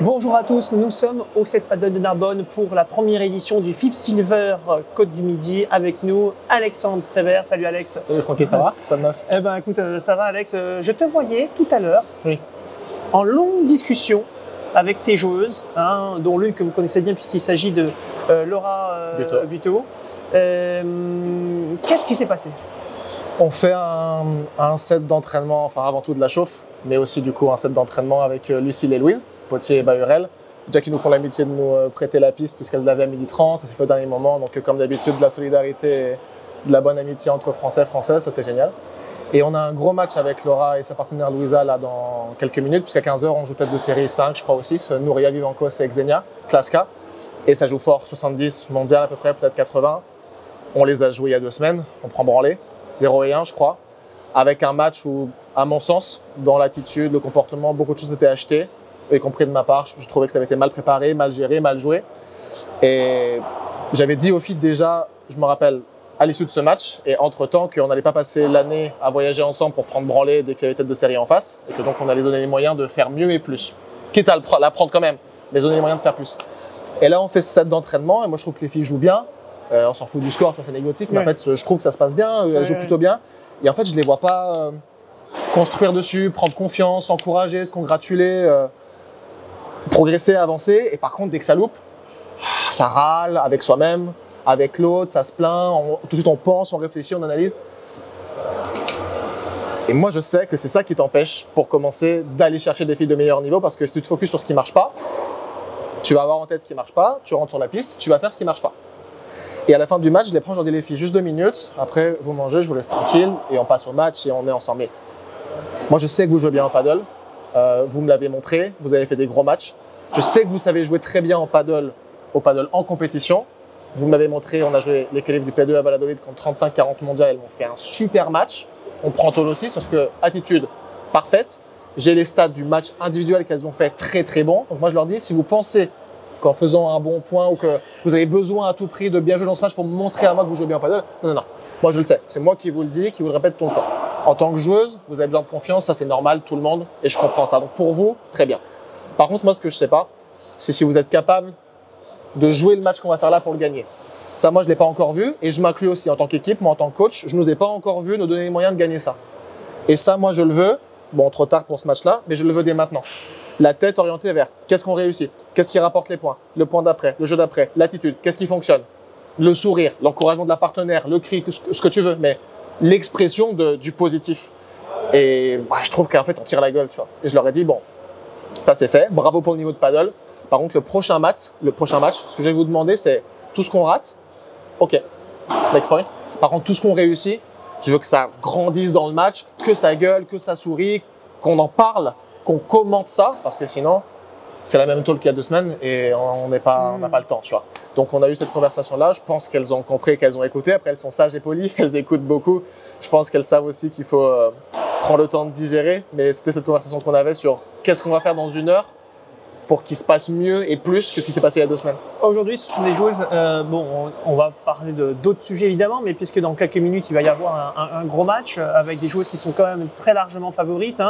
Bonjour à tous, nous sommes au 7 Paddle de Narbonne pour la première édition du FIP Silver Côte du Midi. Avec nous, Alexandre Prévert. Salut Alex. Salut Francky, ça va? Quoi de neuf? Eh ben écoute, ça va Alex. Je te voyais tout à l'heure Oui. en longue discussion avec tes joueuses, dont l'une que vous connaissez bien puisqu'il s'agit de Laura Buteau. Qu'est-ce qui s'est passé? On fait un set d'entraînement, enfin avant tout de la chauffe, mais aussi du coup un set d'entraînement avec Lucille et Louise, Potier et Bahurel. Déjà qu'ils nous font l'amitié de nous prêter la piste puisqu'elle l'avait à 12h30, ça s'est fait au dernier moment, donc comme d'habitude de la solidarité et de la bonne amitié entre Français et Françaises, ça c'est génial. Et on a un gros match avec Laura et sa partenaire Louisa là dans quelques minutes, puisqu'à 15h on joue tête de série 5 je crois aussi, Nouria Vivankos et Xenia, classe K. Et ça joue fort, 70 mondial à peu près, peut-être 80. On les a joués il y a 2 semaines, on prend branlé, 0 et 1 je crois, avec un match où, à mon sens, dans l'attitude, le comportement, beaucoup de choses étaient achetées, y compris de ma part. Je trouvais que ça avait été mal préparé, mal géré, mal joué. Et j'avais dit au FIT déjà, je me rappelle, à l'issue de ce match, et entre-temps, qu'on n'allait pas passer l'année à voyager ensemble pour prendre branlé dès qu'il y avait tête de série en face, et que donc on allait donner les moyens de faire mieux et plus. Quitte à la prendre quand même, mais donner les moyens de faire plus. Et là, on fait ce set d'entraînement, et moi je trouve que les filles jouent bien. On s'en fout du score, ça fait négatif, mais en fait, je trouve que ça se passe bien, elles jouent plutôt bien. Et en fait, je ne les vois pas construire dessus, prendre confiance, s'encourager, se congratuler, progresser, avancer. Et par contre, dès que ça loupe, ça râle avec soi-même, avec l'autre, ça se plaint. Tout de suite, on pense, on réfléchit, on analyse. Et moi, je sais que c'est ça qui t'empêche pour commencer d'aller chercher des filles de meilleur niveau, parce que si tu te focuses sur ce qui ne marche pas, tu vas avoir en tête ce qui ne marche pas, tu rentres sur la piste, tu vas faire ce qui ne marche pas. Et à la fin du match, je les prends, je leur dis les filles, juste 2 minutes, après vous mangez, je vous laisse tranquille et on passe au match et on est ensemble. Mais moi je sais que vous jouez bien en paddle, vous me l'avez montré, vous avez fait des gros matchs. Je sais que vous savez jouer très bien en paddle, au paddle en compétition. Vous m'avez montré, on a joué les qualifs du P2 à Valladolid contre 35-40 mondial, elles m'ont fait un super match. On prend tôle aussi, sauf que attitude parfaite. J'ai les stats du match individuel qu'elles ont fait très très bon. Donc moi je leur dis, si vous pensez qu'en faisant un bon point ou que vous avez besoin à tout prix de bien jouer dans ce match pour me montrer à moi que vous jouez bien en paddle. Non. Moi, je le sais. C'est moi qui vous le dis, qui vous le répète tout le temps. En tant que joueuse, vous avez besoin de confiance. Ça, c'est normal, tout le monde. Et je comprends ça. Donc, pour vous, très bien. Par contre, moi, ce que je sais pas, c'est si vous êtes capable de jouer le match qu'on va faire là pour le gagner. Ça, moi, je l'ai pas encore vu. Et je m'inclus aussi en tant qu'équipe. Moi, en tant que coach, je nous ai pas encore vu nous donner les moyens de gagner ça. Et ça, moi, je le veux. Bon, trop tard pour ce match-là, mais je le veux dès maintenant. La tête orientée vers qu'est-ce qu'on réussit, qu'est-ce qui rapporte les points, le point d'après, le jeu d'après, l'attitude, qu'est-ce qui fonctionne, le sourire, l'encouragement de la partenaire, le cri, ce que tu veux, mais l'expression du positif. Et je trouve qu'en fait, on tire la gueule, tu vois. Et je leur ai dit, bon, ça c'est fait, bravo pour le niveau de paddle. Par contre, le prochain match, ce que je vais vous demander, c'est tout ce qu'on rate, ok, next point. Par contre, tout ce qu'on réussit, je veux que ça grandisse dans le match, que ça gueule, que ça sourit, qu'on en parle, qu'on commente ça, parce que sinon, c'est la même tôle qu'il y a 2 semaines et on n'a pas le temps, tu vois. Donc, on a eu cette conversation-là. Je pense qu'elles ont compris, qu'elles ont écouté. Après, elles sont sages et polies, elles écoutent beaucoup. Je pense qu'elles savent aussi qu'il faut prendre le temps de digérer. Mais c'était cette conversation qu'on avait sur qu'est-ce qu'on va faire dans 1 heure pour qu'il se passe mieux et plus que ce qui s'est passé il y a 2 semaines. Aujourd'hui, ce sont des joueuses, on va parler d'autres sujets évidemment, mais puisque dans quelques minutes, il va y avoir un gros match avec des joueuses qui sont quand même très largement favorites.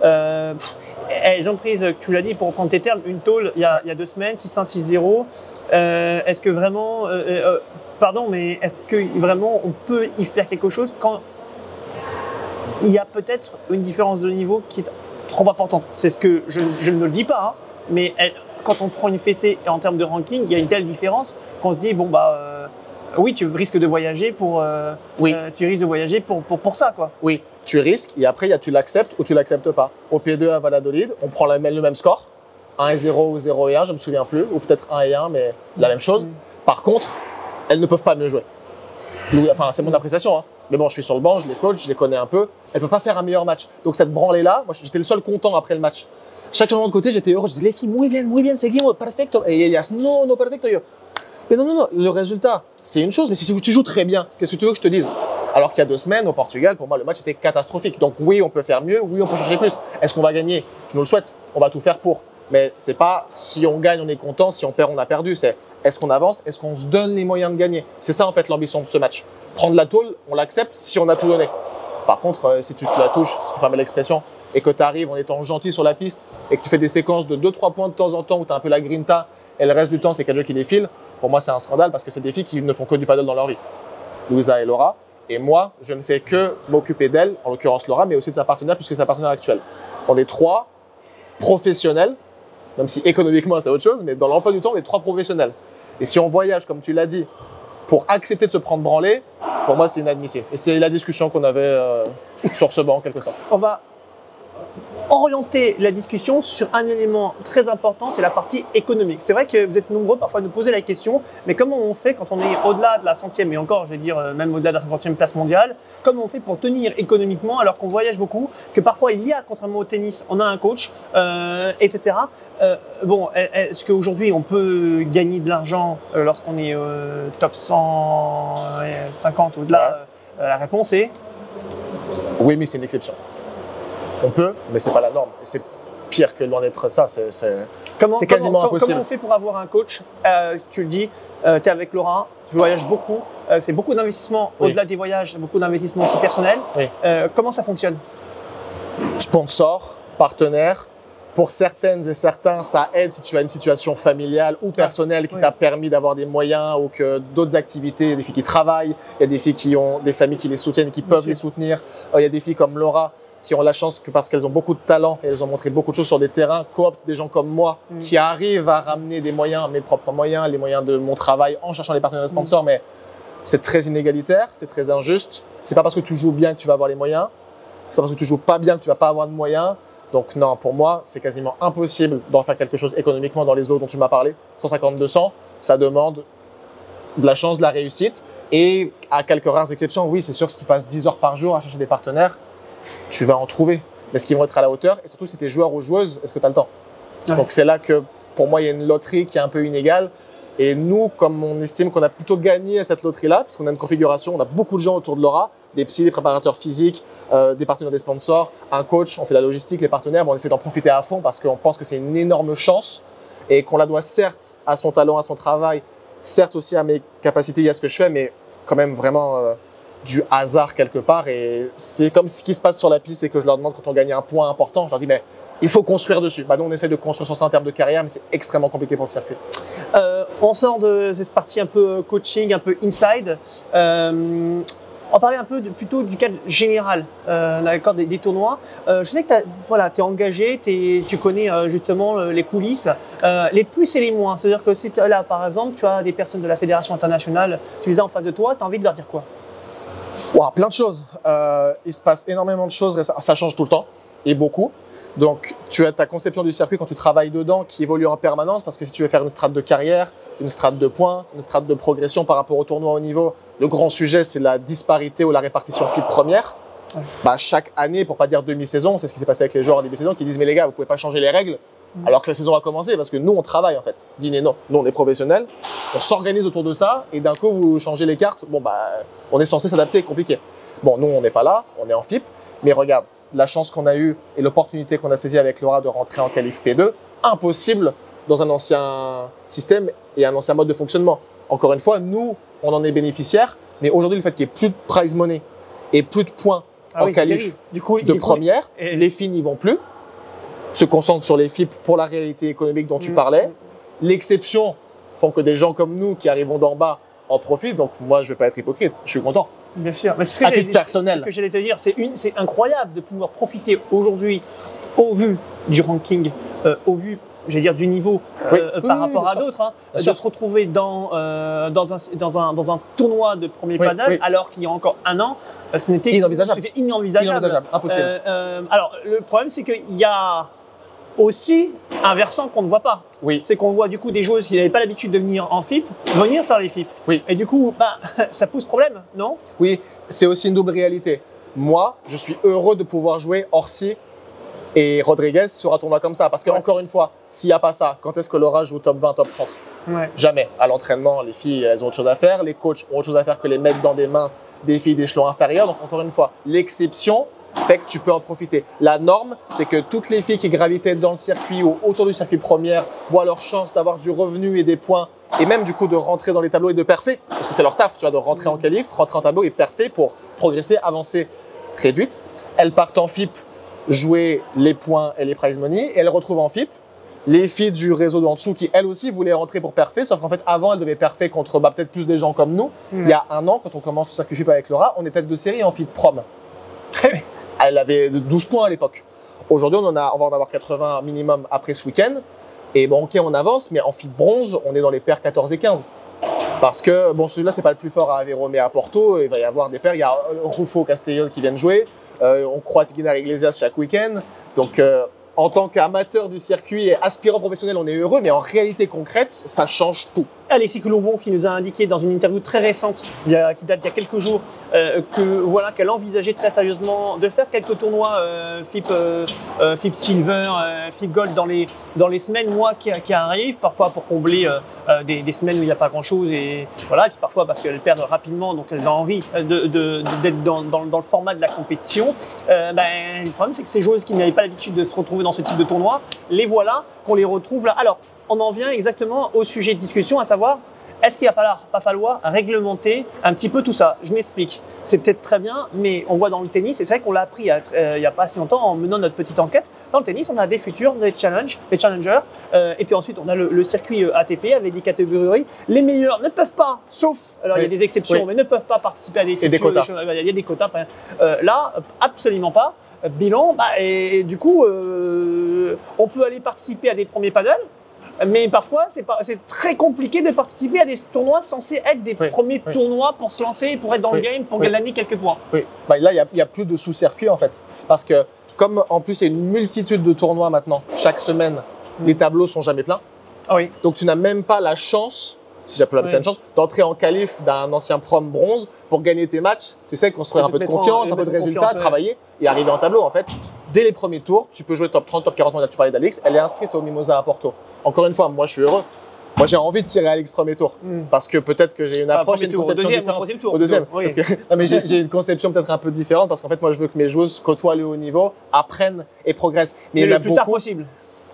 Elles ont pris, tu l'as dit, pour prendre tes termes, une tôle il y a 2 semaines, 6-1, 6-0. Est-ce que vraiment, mais est-ce que vraiment on peut y faire quelque chose quand il y a peut-être une différence de niveau qui est trop importante? C'est ce que je ne le dis pas, mais quand on prend une fessée en termes de ranking, il y a une telle différence qu'on se dit oui, tu risques de voyager pour ça, quoi. Oui, tu risques et après tu l'acceptes ou tu l'acceptes pas. Au P2 à Valladolid, on prend le même score, 1-0 ou 0-1, je me souviens plus, ou peut-être 1-1, mais la même chose. Par contre, elles ne peuvent pas mieux jouer. Enfin, c'est mon appréciation, mais bon, je suis sur le banc, je les coach, je les connais un peu. Elles ne peuvent pas faire un meilleur match. Donc cette branlée-là, moi j'étais le seul content après le match. Chaque moment de côté, j'étais heureux. Je disais, les filles, muy bien, seguimos, perfecto. Et Elias, non, perfecto. Mais non, le résultat, c'est une chose. Mais si tu joues très bien, qu'est-ce que tu veux que je te dise? Alors qu'il y a 2 semaines, au Portugal, pour moi, le match était catastrophique. Donc oui, on peut faire mieux, oui, on peut chercher plus. Est-ce qu'on va gagner? Je nous le souhaite. On va tout faire pour. Mais c'est pas si on gagne, on est content, si on perd, on a perdu. C'est est-ce qu'on avance? Est-ce qu'on se donne les moyens de gagner? C'est ça, en fait, l'ambition de ce match. Prendre la tôle, on l'accepte si on a tout donné. Par contre, si tu te la touches, si tu permets l'expression, et que tu arrives en étant gentil sur la piste et que tu fais des séquences de 2-3 points de temps en temps où tu as un peu la grinta et le reste du temps, c'est Kajo qui défile, pour moi, c'est un scandale parce que c'est des filles qui ne font que du paddle dans leur vie. Louisa et Laura. Et moi, je ne fais que m'occuper d'elle, en l'occurrence Laura, mais aussi de sa partenaire puisque c'est sa partenaire actuelle. On est 3 professionnels, même si économiquement c'est autre chose, mais dans l'emploi du temps, on est 3 professionnels. Et si on voyage, comme tu l'as dit, pour accepter de se prendre branler, pour moi, c'est inadmissible. Et c'est la discussion qu'on avait sur ce banc, en quelque sorte. On va orienter la discussion sur un élément très important, c'est la partie économique. C'est vrai que vous êtes nombreux parfois à nous poser la question, mais comment on fait quand on est au-delà de la 100e, et encore, je vais dire même au-delà de la 50e place mondiale, comment on fait pour tenir économiquement alors qu'on voyage beaucoup, que parfois il y a, contrairement au tennis, on a un coach, etc. Bon, est-ce qu'aujourd'hui on peut gagner de l'argent lorsqu'on est top 150 au-delà? La réponse est oui, mais c'est une exception. On peut, mais c'est pas la norme. Et c'est pire que loin d'être ça. C'est quasiment impossible. Comment on fait pour avoir un coach? Tu le dis, tu es avec Laura, tu voyages beaucoup. C'est beaucoup d'investissements au-delà des voyages, beaucoup d'investissements aussi personnels. Oui. Comment ça fonctionne? Sponsor, partenaire. Pour certaines et certains, ça aide si tu as une situation familiale ou personnelle qui t'a permis d'avoir des moyens ou que d'autres activités. Il y a des filles qui travaillent, il y a des filles qui ont des familles qui les soutiennent, qui peuvent les soutenir. Il y a des filles comme Laura qui ont la chance que parce qu'elles ont beaucoup de talent et elles ont montré beaucoup de choses sur des terrains, cooptent des gens comme moi qui arrivent à ramener des moyens, mes propres moyens, les moyens de mon travail en cherchant les partenaires et sponsors. Mais c'est très inégalitaire, c'est très injuste. C'est pas parce que tu joues bien que tu vas avoir les moyens. C'est pas parce que tu joues pas bien que tu vas pas avoir de moyens. Donc non, pour moi, c'est quasiment impossible d'en faire quelque chose économiquement dans les eaux dont tu m'as parlé. 150-200, ça demande de la chance, de la réussite. Et à quelques rares exceptions, oui, c'est sûr que si tu passes 10 heures par jour à chercher des partenaires, tu vas en trouver. Mais est-ce qu'ils vont être à la hauteur? Et surtout, si tu es joueur ou joueuse, est-ce que tu as le temps? Donc c'est là que, pour moi, il y a une loterie qui est un peu inégale. Et nous, comme on estime qu'on a plutôt gagné à cette loterie-là, parce qu'on a une configuration, on a beaucoup de gens autour de Laura, des psys, des préparateurs physiques, des partenaires, des sponsors, un coach, on fait de la logistique, les partenaires, on essaie d'en profiter à fond parce qu'on pense que c'est une énorme chance et qu'on la doit certes à son talent, à son travail, certes aussi à mes capacités et à ce que je fais, mais quand même vraiment du hasard quelque part. Et c'est comme ce qui se passe sur la piste et que je leur demande quand on gagne un point important, je leur dis mais il faut construire dessus. Nous, on essaie de construire sur ça en termes de carrière, mais c'est extrêmement compliqué pour le circuit. On sort de cette partie un peu coaching, un peu inside. On parlait un peu plutôt du cadre général des tournois. Je sais que tu es engagé, tu connais justement les coulisses, les plus et les moins. C'est-à-dire que si là, par exemple, tu as des personnes de la Fédération internationale, tu les as en face de toi, tu as envie de leur dire quoi? Plein de choses. Il se passe énormément de choses, ça change tout le temps, et beaucoup. Donc, tu as ta conception du circuit quand tu travailles dedans qui évolue en permanence parce que si tu veux faire une strate de carrière, une strate de points, une strate de progression par rapport au tournoi au niveau, le grand sujet, c'est la disparité ou la répartition FIB première. Chaque année, pour pas dire demi-saison, c'est ce qui s'est passé avec les joueurs en début de saison qui disent « mais les gars, vous pouvez pas changer les règles alors que la saison a commencé parce que nous, on travaille en fait. » Dîner, non. Nous, on est professionnels, on s'organise autour de ça et d'un coup, vous changez les cartes. On est censé s'adapter, compliqué. Nous, on n'est pas là, on est en FIB, mais regarde, la chance qu'on a eue et l'opportunité qu'on a saisie avec Laura de rentrer en qualif P2, impossible dans un ancien système et un ancien mode de fonctionnement. Encore une fois, nous, on en est bénéficiaires, mais aujourd'hui, le fait qu'il n'y ait plus de prize money et plus de points en qualif de première, les filles n'y vont plus, se concentrent sur les FIB pour la réalité économique dont tu parlais. L'exception font que des gens comme nous qui arrivons d'en bas en profitent, donc moi, je ne vais pas être hypocrite, je suis content. Bien sûr, mais c'est à titre personnel. Ce que j'allais te dire, c'est incroyable de pouvoir profiter aujourd'hui, au vu du ranking, au vu, j'allais dire, du niveau par rapport à d'autres, de se retrouver dans un tournoi de premier paddle, alors qu'il y a encore un an, c'était inenvisageable. Impossible. Alors, le problème, c'est qu'il y a aussi un versant qu'on ne voit pas. C'est qu'on voit du coup des joueuses qui n'avaient pas l'habitude de venir en FIB, venir faire les FIB. Et du coup, ça pose problème, non? Oui, c'est aussi une double réalité. Moi, je suis heureux de pouvoir jouer Orsi et Rodriguez sur un tournoi comme ça. Parce qu'encore une fois, s'il n'y a pas ça, quand est-ce que Laura joue top 20, top 30? Jamais. À l'entraînement, les filles, elles ont autre chose à faire. Les coachs ont autre chose à faire que les mettre dans des mains des filles d'échelon inférieur. Donc encore une fois, l'exception fait que tu peux en profiter. La norme, c'est que toutes les filles qui gravitaient dans le circuit ou autour du circuit première voient leur chance d'avoir du revenu et des points et même du coup de rentrer dans les tableaux et de perfer, parce que c'est leur taf, tu vois, de rentrer en qualif, rentrer en tableau et perfer pour progresser, avancer réduite. Elles partent en FIP jouer les points et les prize money et elles retrouvent en FIP les filles du réseau d'en dessous qui, elles aussi, voulaient rentrer pour perfer, sauf qu'en fait, avant, elles devaient perfer contre peut-être plus des gens comme nous. Il y a un an, quand on commence le circuit FIP avec Laura, on est tête de série en FIP prom. Elle avait 12 points à l'époque. Aujourd'hui, on va en avoir 80 minimum après ce week-end. Et bon, ok, on avance, mais en FIP bronze, on est dans les paires 14 et 15. Parce que, bon, celui-là, c'est pas le plus fort à Aveiro, mais à Porto, il va y avoir des paires. Il y a Rufo, Castellón qui viennent jouer. On croise Guinar Iglesias chaque week-end. Donc, en tant qu'amateur du circuit et aspirant professionnel, on est heureux, mais en réalité concrète, ça change tout. Alexis Colombon qui nous a indiqué dans une interview très récente, qui date d'il y a quelques jours, qu'elle envisageait très sérieusement de faire quelques tournois FIP Silver, FIP Gold dans les semaines, mois qui arrivent, parfois pour combler des semaines où il n'y a pas grand-chose, et puis parfois parce qu'elles perdent rapidement, donc elles ont envie d'être dans le format de la compétition. Le problème, c'est que ces joueuses qui n'avaient pas l'habitude de se retrouver dans ce type de tournoi, les voilà, qu'on les retrouve là. Alors, on en vient exactement au sujet de discussion, à savoir, est-ce qu'il va pas falloir réglementer un petit peu tout ça? Je m'explique. C'est peut-être très bien, mais on voit dans le tennis, et c'est vrai qu'on l'a appris il n'y a pas assez longtemps en menant notre petite enquête. Dans le tennis, on a des futurs, des challengers, et puis ensuite on a le circuit ATP avec des catégories. Les meilleurs ne peuvent pas, sauf, alors il y a des exceptions, mais ne peuvent pas participer à des futurs. Et des quotas. Il y a des quotas. Là, absolument pas. Bilan, et du coup, on peut aller participer à des premiers paddles. Mais parfois, c'est très compliqué de participer à des tournois censés être des premiers tournois pour se lancer, pour être dans le game, pour gagner quelques points. Oui, là, il y a plus de sous-circuit en fait. Parce que comme en plus, il y a une multitude de tournois maintenant, chaque semaine, les tableaux sont jamais pleins. Ah oui. Donc, tu n'as même pas la chance, si j'appelle ça une chance, d'entrer en qualif d'un ancien prom bronze pour gagner tes matchs. Tu sais, construire un peu de confiance, un peu de résultats, travailler et arriver en tableau en fait. Dès les premiers tours, tu peux jouer top 30, top 40. Là, tu parlais d'Alix, elle est inscrite au Mimosa à Porto. Encore une fois, moi, je suis heureux. Moi, j'ai envie de tirer Alix premier tour. Parce que peut-être que j'ai une approche et une conception différente. Au deuxième. Oui. Parce que, non, mais j'ai une conception peut-être un peu différente parce qu'en fait, moi, je veux que mes joueuses côtoient le haut niveau, apprennent et progressent. Mais le plus tard possible.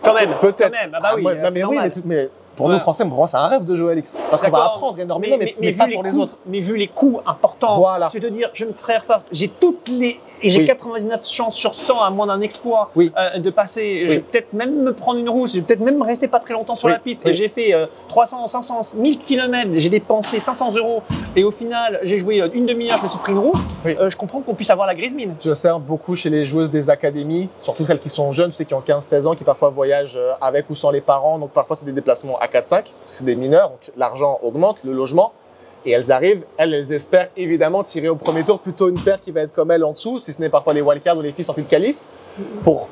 Quand même. Peut-être. Ah bah oui, mais pour nous Français, pour moi, c'est un rêve de jouer Alix. Parce qu'on va apprendre énormément, mais pas pour les autres. Mais vu les coûts importants, voilà. Tu veux te dire, je me ferai refaire. J'ai 99 chances sur 100 à moins d'un exploit de passer. Je vais peut-être même me prendre une rousse, je vais peut-être même rester pas très longtemps sur la piste. Et j'ai fait 300, 500, 1000 km, j'ai dépensé 500 €. Et au final, j'ai joué une demi-heure, je me suis pris une rousse. Je comprends qu'on puisse avoir la grise mine. Je sais beaucoup chez les joueuses des académies, surtout celles qui sont jeunes, tu sais, qui ont 15-16 ans, qui parfois voyagent avec ou sans les parents. Donc parfois, c'est des déplacements à 4-5, parce que c'est des mineurs, donc l'argent augmente, le logement. Et elles arrivent, elles espèrent évidemment tirer au premier tour plutôt une paire qui va être comme elles en dessous, si ce n'est parfois des wildcards ou les filles sorties de qualif, pour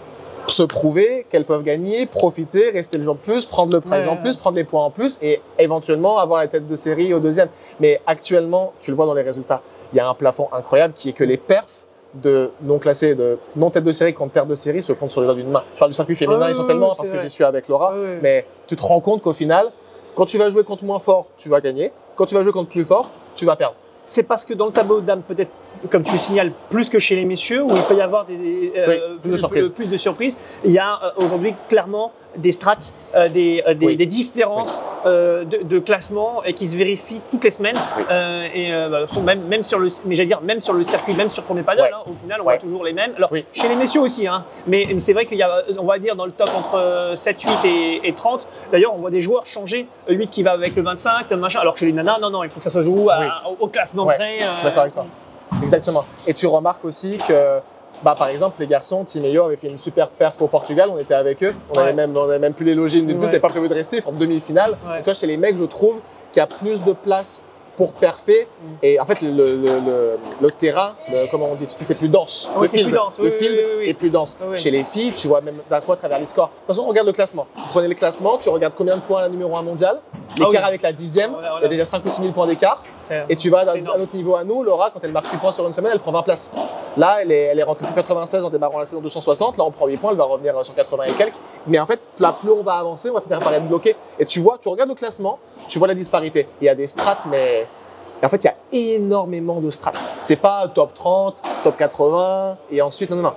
se prouver qu'elles peuvent gagner, profiter, rester le jour de plus, prendre le prize en plus, prendre les points en plus et éventuellement avoir la tête de série au deuxième. Mais actuellement, tu le vois dans les résultats, il y a un plafond incroyable qui est que les perfs de non classés, de non tête de série contre tête de série se comptent sur les doigts d'une main. Je parle du circuit féminin essentiellement parce que j'y suis avec Laura, mais tu te rends compte qu'au final, quand tu vas jouer contre moins fort, tu vas gagner. Quand tu vas jouer contre plus fort, tu vas perdre. C'est parce que dans le tableau de dames, peut-être, comme tu le signales, plus que chez les messieurs, où il peut y avoir plus de surprises, il y a aujourd'hui clairement des strates, des différences de classement et qui se vérifient toutes les semaines. Sont même sur le, mais j'allais dire même sur le circuit, même sur premier paddle, au final on voit toujours les mêmes. Alors chez les messieurs aussi, mais c'est vrai qu'il y a, on va dire dans le top entre 7, 8 et 30. D'ailleurs, on voit des joueurs changer 8 qui va avec le 25, le machin. Alors que chez les nanas, non, il faut que ça se joue au classement près. Je suis d'accord avec toi. Exactement. Et tu remarques aussi que par exemple, les garçons, Team Eyo avait fait une super perf au Portugal, on était avec eux, on avait même pu les loger une de plus, ils n'avaient pas prévu de rester, ils font demi-finale. Tu vois, chez les mecs, je trouve qu'il y a plus de place pour perfer et en fait le terrain, comment on dit, tu sais, c'est plus dense. Le field est plus dense. Chez les filles, tu vois même parfois à travers les scores. De toute façon, regarde le classement. Vous prenez le classement, tu regardes combien de points à la numéro 1 mondiale, l'écart avec la 10e, il y a déjà 5 ou 6 000 points d'écart. Et tu vas à notre niveau à nous, Laura, quand elle marque 8 points sur une semaine, elle prend 20 places. Là, elle est rentrée sur 96 en démarrant la saison 260. Là, on prend 8 points, elle va revenir sur 80 et quelques. Mais en fait, là, plus on va avancer, on va finir par être bloqué. Et tu regardes le classement, tu vois la disparité. Il y a des strates, mais en fait, il y a énormément de strates. C'est pas top 30, top 80, et ensuite, non.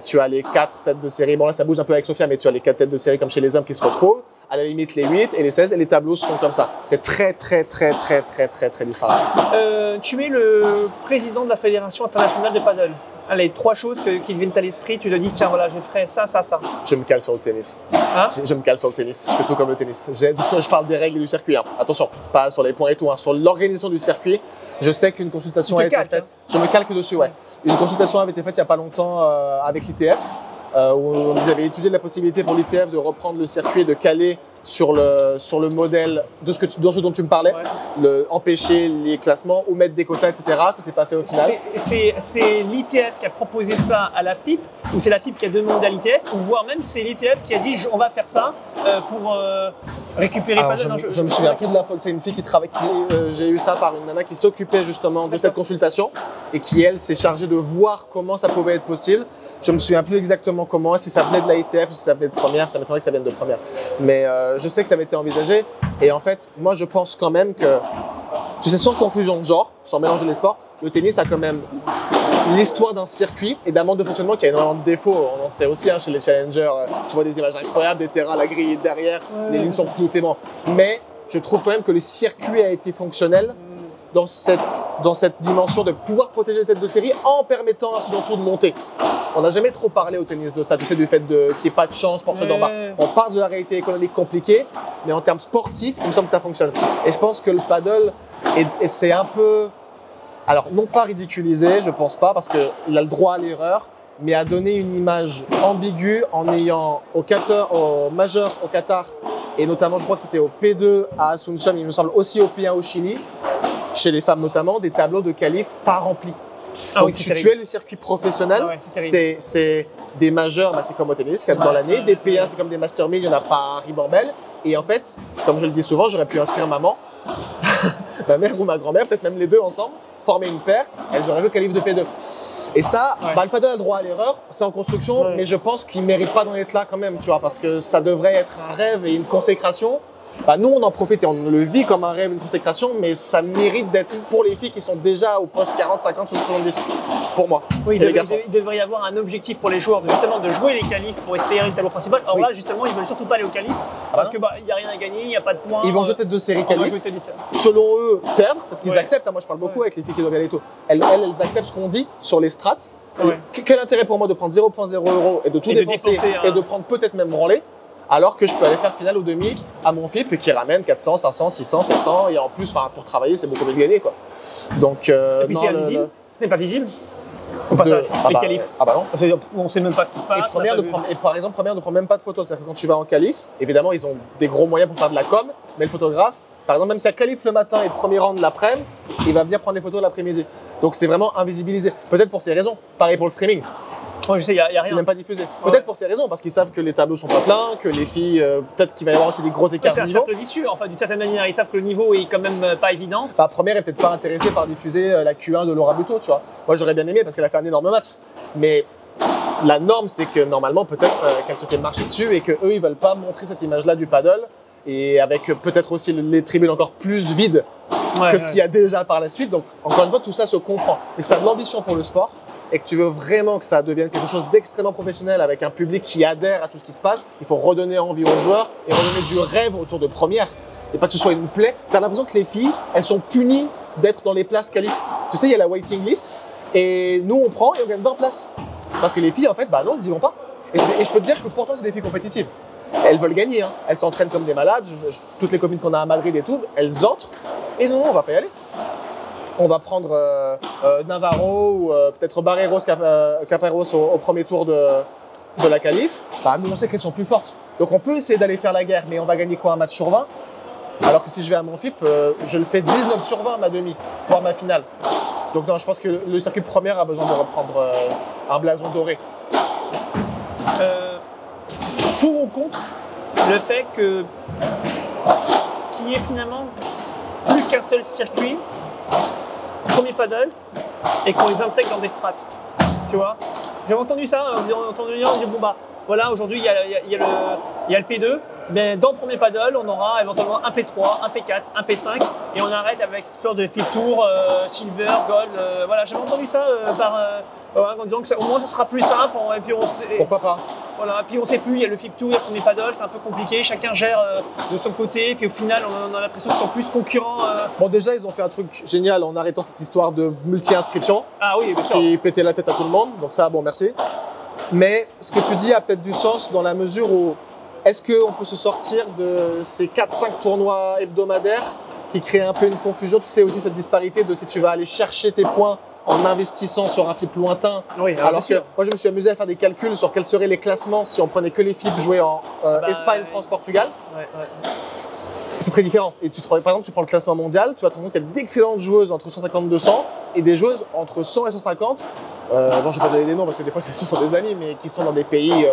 Tu as les 4 têtes de série. Bon, là, ça bouge un peu avec Sofia, mais tu as les 4 têtes de série comme chez les hommes qui se retrouvent. À la limite, les 8 et les 16, et les tableaux sont comme ça. C'est très disparate. Tu es le président de la Fédération internationale de paddle. allez, 3 choses qui te viennent à l'esprit, tu te dis, tiens, voilà, je ferai ça, ça, ça. Je me cale sur le tennis. Hein? Je me cale sur le tennis. Je fais tout comme le tennis. Je parle des règles du circuit. Hein. Attention, pas sur les points et tout. Hein. Sur l'organisation du circuit, je sais qu'une consultation a été faite. Je me calque dessus, ouais. Une consultation avait été faite il n'y a pas longtemps avec l'ITF, où ils avaient étudié la possibilité pour l'ITF de reprendre le circuit et de caler sur le modèle de ce dont tu me parlais, empêcher les classements ou mettre des quotas, etc. Ça s'est pas fait au final. C'est l'ITF qui a proposé ça à la FIP, ou c'est la FIP qui a demandé à l'ITF, ou voire même c'est l'ITF qui a dit on va faire ça pour récupérer pas de... Je me souviens plus de l'info, c'est une fille qui travaille, j'ai eu ça par une nana qui s'occupait justement de cette consultation et qui elle s'est chargée de voir comment ça pouvait être possible. Je me souviens plus exactement comment, si ça venait de la ITF ou si ça venait de première, ça m'étonnerait que ça vienne de première. Mais je sais que ça avait été envisagé et en fait, moi je pense quand même que, tu sais, sans confusion de genre, sans mélanger les sports, le tennis a quand même l'histoire d'un circuit et d'un mode de fonctionnement qui a énormément de défauts. On en sait aussi hein, chez les challengers, tu vois des images incroyables, des terrains, la grille derrière, les lignes sont clouées. Mais je trouve quand même que le circuit a été fonctionnel dans cette dimension de pouvoir protéger les têtes de série en permettant à ceux d'entre eux de monter. On n'a jamais trop parlé au tennis de ça, tu sais, du fait qu'il n'y ait pas de chance pour ceux d'en bas. On parle de la réalité économique compliquée, mais en termes sportifs, il me semble que ça fonctionne. Et je pense que le paddle, c'est un peu... Alors, non pas ridiculisé, je pense pas, parce qu'il a le droit à l'erreur, mais à donner une image ambiguë en ayant au majeur au Qatar, et notamment, je crois que c'était au P2 à Asunción, il me semble aussi au P1 au Chili, chez les femmes notamment, des tableaux de qualif pas remplis. Donc, tu es le circuit professionnel, c'est des majeurs, bah, c'est comme au tennis, 4 dans l'année, des P1, c'est comme des Master 1000, il n'y en a pas à ribambelle. Et en fait, comme je le dis souvent, j'aurais pu inscrire maman, ma mère ou ma grand-mère, peut-être même les deux ensemble, former une paire, elles auraient joué qualif de P2. Et ça, bah, le paddle a le droit à l'erreur, c'est en construction, mais je pense qu'il ne mérite pas d'en être là quand même, tu vois, parce que ça devrait être un rêve et une consécration. Bah, nous, on en profite et on le vit comme un rêve, une consécration, mais ça mérite d'être pour les filles qui sont déjà au poste 40, 50, 70, pour moi. Oui, il devrait y avoir un objectif pour les joueurs, justement, de jouer les qualifs pour espérer le tableau principal. Alors là, justement, ils ne veulent surtout pas aller au qualif, parce qu'il n'y a rien à gagner, il n'y a pas de points. Ils vont jeter de séries qualifs, selon eux, perdre, parce qu'ils acceptent. Moi, je parle beaucoup avec les filles qui doivent y aller tôt. Elles acceptent ce qu'on dit sur les strates. Quel intérêt pour moi de prendre 0,0 € et de tout dépenser et de prendre peut-être même branler, alors que je peux aller faire finale ou demi à mon FIP et qui ramène 400, 500, 600, 700 et en plus, pour travailler, c'est beaucoup mieux de gagner, quoi. Donc, et puis c'est invisible, ce n'est pas visible au passage, les qualifs. Ah bah non. On ne sait même pas ce qui se passe. Et par exemple, première ne prend même pas de photos. C'est-à-dire que quand tu vas en qualif, évidemment, ils ont des gros moyens pour faire de la com, mais le photographe, par exemple, même si elle qualif le matin et le premier round l'après-midi, il va venir prendre les photos l'après-midi. Donc c'est vraiment invisibilisé. Peut-être pour ces raisons. Pareil pour le streaming. Je sais, y a rien. C'est même pas diffusé. Peut-être pour ces raisons, parce qu'ils savent que les tableaux sont pas pleins, que les filles, peut-être qu'il va y avoir aussi des gros écarts de niveau. C'est un cercle vicieux, enfin, d'une certaine manière. Ils savent que le niveau est quand même pas évident. La première est peut-être pas intéressée par diffuser la Q1 de Laura Buteau, tu vois. Moi, j'aurais bien aimé parce qu'elle a fait un énorme match. Mais la norme, c'est que normalement, peut-être qu'elle se fait marcher dessus et qu'eux, ils veulent pas montrer cette image-là du paddle. Et avec peut-être aussi les tribunes encore plus vides que ce qu'il y a déjà par la suite. Donc, encore une fois, tout ça se comprend. Mais si tu as de l'ambition pour le sport, et que tu veux vraiment que ça devienne quelque chose d'extrêmement professionnel avec un public qui adhère à tout ce qui se passe, il faut redonner envie aux joueurs et redonner du rêve autour de première et pas que ce soit une plaie. Tu as l'impression que les filles, elles sont punies d'être dans les places qualif. Tu sais, il y a la waiting list et nous on prend et on gagne 20 places. Parce que les filles, en fait, bah non, elles y vont pas. Et je peux te dire que pourtant, c'est des filles compétitives. Elles veulent gagner, hein. Elles s'entraînent comme des malades. Toutes les copines qu'on a à Madrid et tout, elles entrent et non, on va pas y aller. On va prendre Navarro ou peut-être Barreiros, Caparros au premier tour de la qualif. Bah, nous, on sait qu'elles sont plus fortes. Donc, on peut essayer d'aller faire la guerre, mais on va gagner quoi, un match sur 20 ? Alors que si je vais à mon FIP, je le fais 19 sur 20 ma demi, voire ma finale. Donc, non, je pense que le circuit de première a besoin de reprendre un blason doré. Pour ou contre le fait qu'il y ait finalement plus qu'un seul circuit, premier paddle, et qu'on les intègre dans des strates, tu vois. J'avais entendu ça, on dit bon bah voilà, aujourd'hui il y a le P2, mais dans le premier paddle on aura éventuellement un P3, un P4, un P5 et on arrête avec cette histoire de FIP Tour, Silver, Gold, voilà, j'avais entendu ça en disant que au moins ce sera plus simple et puis Pourquoi pas ? Voilà, puis on sait plus, il y a le FIP Tour, il y a le premier paddle, c'est un peu compliqué, chacun gère de son côté, puis au final on a l'impression qu'ils sont plus concurrents. Bon, déjà, ils ont fait un truc génial en arrêtant cette histoire de multi-inscription Ah oui, bien sûr. qui pétait la tête à tout le monde, donc ça, bon, merci. Mais ce que tu dis a peut-être du sens dans la mesure où est-ce qu'on peut se sortir de ces 4-5 tournois hebdomadaires qui créent un peu une confusion. Tu sais aussi cette disparité de si tu vas aller chercher tes points en investissant sur un FIP lointain. Oui, Alors que moi, je me suis amusé à faire des calculs sur quels seraient les classements si on prenait que les FIP joués en Espagne, France, Portugal. Ouais. C'est très différent. Et par exemple, tu prends le classement mondial, tu vas te rendre compte qu'il y a d'excellentes joueuses entre 150 et 200 et des joueuses entre 100 et 150. Bon, je ne vais pas donner des noms parce que des fois, ce sont des amis, mais qui sont dans des pays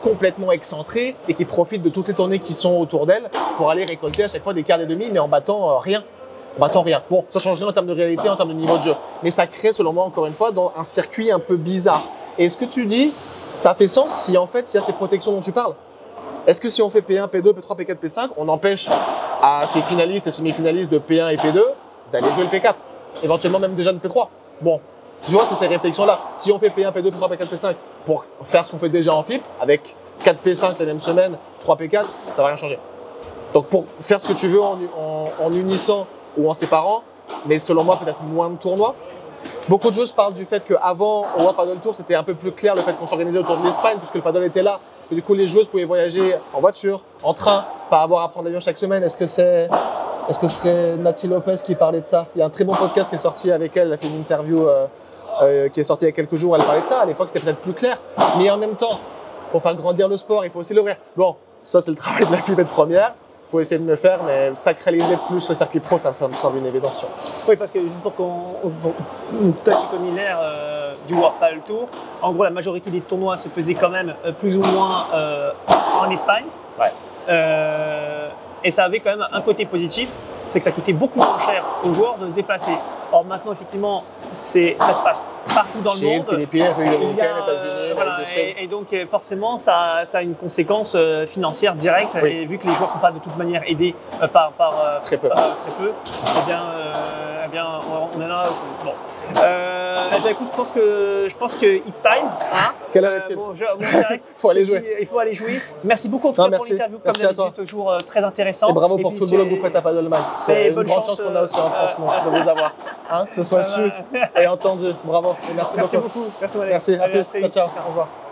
complètement excentrés et qui profitent de toutes les tournées qui sont autour d'elles pour aller récolter à chaque fois des quarts et demi, mais en battant rien. Bon, ça change rien en termes de réalité, en termes de niveau de jeu. Mais ça crée, selon moi, encore une fois, dans un circuit un peu bizarre. Et ce que tu dis, ça fait sens si en fait, il y a ces protections dont tu parles. Est-ce que si on fait P1, P2, P3, P4, P5, on empêche à ces finalistes et semi-finalistes de P1 et P2 d'aller jouer le P4, éventuellement même déjà le P3? Bon, tu vois, c'est ces réflexions-là. Si on fait P1, P2, P3, P4, P5 pour faire ce qu'on fait déjà en FIP, avec 4 P5 la même semaine, 3 P4, ça va rien changer. Donc pour faire ce que tu veux en unissant ou en séparant, mais selon moi peut-être moins de tournois. Beaucoup de joueuses parlent du fait qu'avant, au World Paddle Tour, c'était un peu plus clair le fait qu'on s'organisait autour de l'Espagne, puisque le paddle était là. Et du coup, les joueuses pouvaient voyager en voiture, en train, pas avoir à prendre l'avion chaque semaine. Est-ce que c'est Nathalie Lopez qui parlait de ça? Il y a un très bon podcast qui est sorti avec elle. Elle a fait une interview qui est sortie il y a quelques jours. Elle parlait de ça. À l'époque, c'était peut-être plus clair. Mais en même temps, pour faire grandir le sport, il faut aussi l'ouvrir. Bon, ça, c'est le travail de la FIB de première. Il faut essayer de le faire, mais sacraliser plus le circuit pro, ça me semble une évidence. Oui, parce que juste pour toi, tu connais l'ère du World Paddle Tour. En gros, la majorité des tournois se faisaient quand même plus ou moins en Espagne. Ouais. Et ça avait quand même un côté positif, c'est que ça coûtait beaucoup moins cher aux joueurs de se déplacer. Or maintenant, effectivement, ça se passe partout dans le monde. Chine, Philippines, République dominicaine, États-Unis, voilà, et donc forcément, ça a une conséquence financière directe. Oui. Et vu que les joueurs ne sont pas de toute manière aidés par très peu, eh bien, on est là. Bon. Eh bien, écoute, je pense que it's time. Hein. Quelle heure est-il? Faut aller jouer. Il faut aller jouer. Merci beaucoup en tout cas pour l'interview, comme d'habitude, toujours très intéressant. Et bravo pour tout le boulot que vous faites à Paddleman. C'est une grande chance qu'on a aussi en France de vous avoir. Hein, que ce soit su et entendu. Bravo. Et merci beaucoup. Merci beaucoup. Merci, Merci. À plus. Ciao. Au revoir.